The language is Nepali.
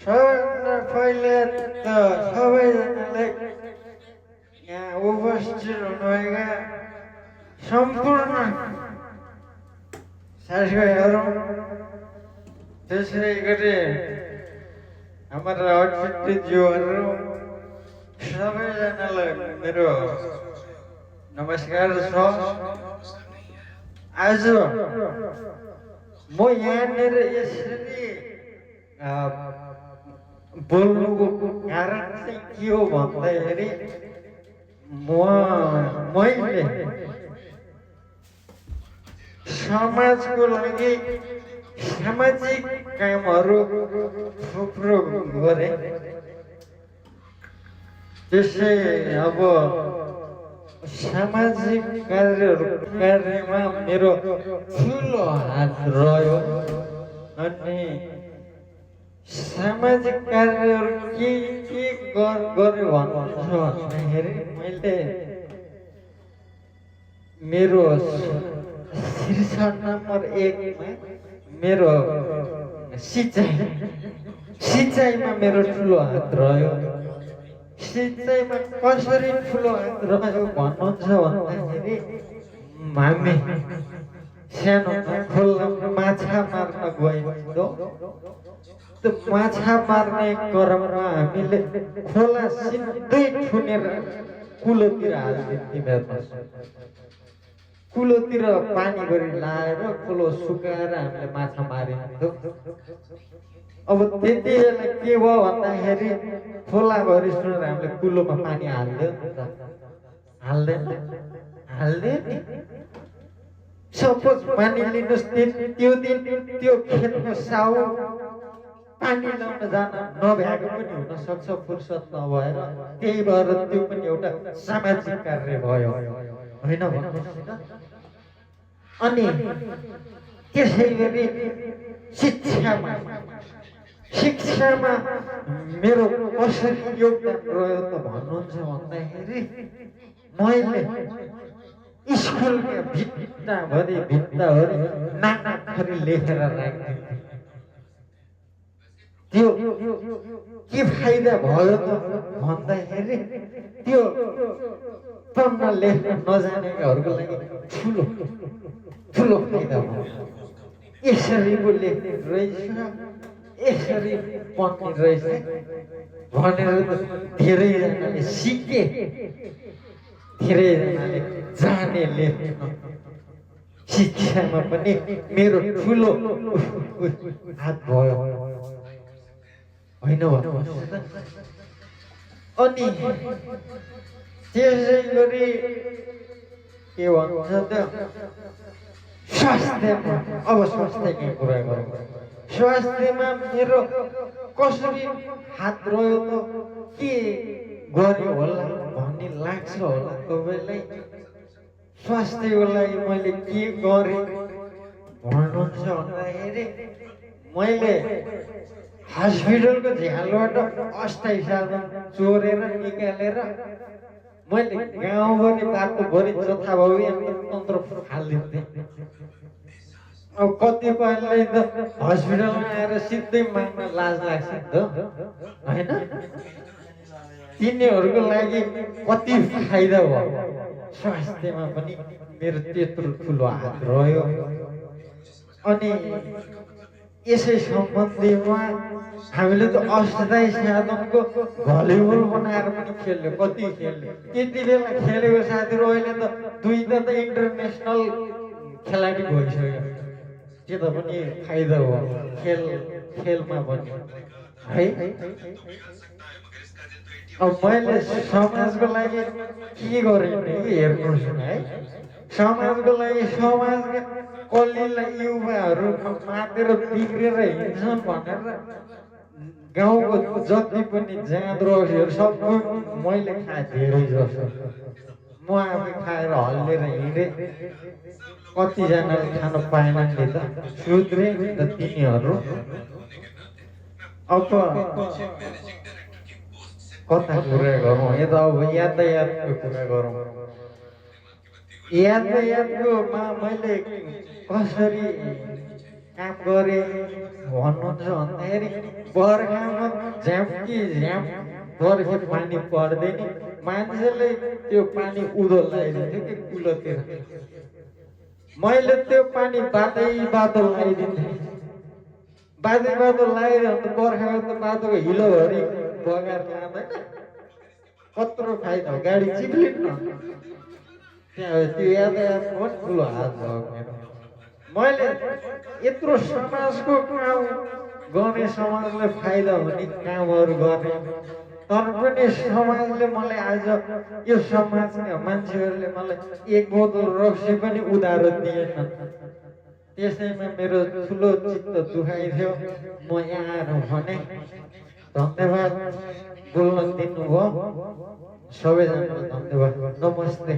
सबैभन्दा पहिले त सबैजनाले यहाँ उपस्थित हुनुभएका सम्पूर्ण साथीभाइहरू त्यसै गरी हाम्रा अतिथिज्यूहरू सबैजनालाई मेरो नमस्कार छ। आज म यहाँनिर यसरी बोल्नुको कारण चाहिँ के हो भन्दाखेरि मैले समाजको लागि सामाजिक कामहरू थुप्रो गरे। त्यसै अब सामाजिक कार्यमा मेरो ठुलो हात रह्यो। अनि सामाजिक कार्यहरू के गर्यो भन्दाखेरि मैले मेरो शीर्ष नम्बर 1 मा मेरो सिँचाइमा मेरो ठुलो हात रह्यो। सिँचाइमा कसरी ठुलो हात रह्यो भन्नुहुन्छ भन्दाखेरि हामी सानो खोलामा माछा मार्न गयौँ। त्यो माछा मार्ने क्रममा हामीले खोला सिधै थुनेर कुलोतिर हालिदिन्थ्यौँ। कुलोतिर पानी गरी लाएर खोलो सुकाएर हामीले माछा मारिन्थ्यौँ। अब त्यति बेला के भयो भन्दाखेरि खोला भरि सुनेर हामीले कुलोमा पानी हाल्दैन। सपोज मानिलिनुहोस् त्यो दिन त्यो खेतको साउ पानी ल्याउन जान नभ्याएको पनि हुन सक्छ, फुर्सद नभएर। त्यही भएर त्यो पनि एउटा सामाजिक कार्य भयो, होइन भन्नुहोस् त। अनि त्यसै गरी शिक्षामा मेरो कसरी योगदान रह्यो त भन्नुहुन्छ भन्दाखेरि मैले स्कुलका भित्ताभरि नाना थरी लेखेर राखिदिन्थेँ। त्यो के फाइदा भयो त भन्दाखेरि त्यो पढ्न लेख्न नजानेकाहरूको लागि ठुलो फाइदा भयो। यसरी पो लेख्ने रहेछ, यसरी पढ्ने रहेछ भनेर त धेरैजनाले सिके, धेरैजनाले जाने लेख्न। शिक्षामा पनि मेरो ठुलो हात भयो, होइन भन्नुहोस् त। अनि त्यसै गरी के भन्छ त स्वास्थ्यमा, अब स्वास्थ्यकै कुरा गरौँ। स्वास्थ्यमा मेरो कसरी हात रह्यो त के गर्यो होला भन्ने लाग्छ होला तपाईँलाई। स्वास्थ्यको लागि मैले के गरेँ भन्नुहुन्छ भन्दाखेरि मैले हस्पिटलको झ्यालबाट अस्थायी साधन चोरेर निकालेर मैले गाउँभरि बाटोभरि जथाभावी तन्त्र फालिदिन्थेँ। अब कतिपयलाई त हस्पिटलमा आएर सिधै माग्न लाज लाग्छ नि त, होइन? तिनीहरूको लागि कति फाइदा भयो। स्वास्थ्यमा पनि मेरो त्यत्रो ठुलो हात रह्यो। अनि यसै सम्बन्धीमा हामीले त अस्थायी साधनको भलिबल बनाएर पनि खेल्यो, कति खेल्यो। त्यति बेला खेलेको साथीहरू अहिले त दुईटा त इन्टरनेसनल खेलाडी भइसक्यो। त्यो त पनि फाइदा हो खेलमा पनि, है। अब मैले समाजको लागि के गरेँ नि हेर्नुहोस् न, है। समाजको लागि समाजका कलिला युवाहरू मातेर बिग्रेर हिँड्छन् भनेर गाउँको जति पनि जाँद रक्सीहरू सबै मैले खाएँ, धेरै जसो म आफै खाएर हल्लिएर हिँडेँ। कतिजनाले खान पाएनन् त, सुध्रे त तिनीहरू। अब कता कुरा गरौँ, यता अब यातायातको कुरा गरौँ। यातायातकोमा मैले कसरी काम गरेँ भन्नुहुन्छ भन्दाखेरि बर्खामा झ्याम्की झ्याम्प बर्खे पानी पर्दैन मान्छेले त्यो पानी उँधो लगाइदिन्थ्यो कि कुलोतिर मैले त्यो पानी बाटै बाटो लगाइदिन्थेँ बाटै बाटो लगाइदियो भने त बर्खाको त बाटोको हिलोभरि बगाएर लाँदैन कत्रो फाइदा हो गाडी चिप्लिन्न त्यहाँ त्यो यातायात पनि ठुलो हात भयो मेरो मैले यत्रो समाजको काम गर्ने समाजलाई फाइदा हुने कामहरू गर्ने तर पनि समाजले मलाई आज यो समाजका मान्छेहरूले मलाई एक बोतल रक्सी पनि उधारो दिएन त्यसैमा मेरो ठुलो चित्त दुखाइथ्यो म यहाँ आएर भने धन्यवाद बोल्न दिनुभयो सबैजनालाई धन्यवाद नमस्ते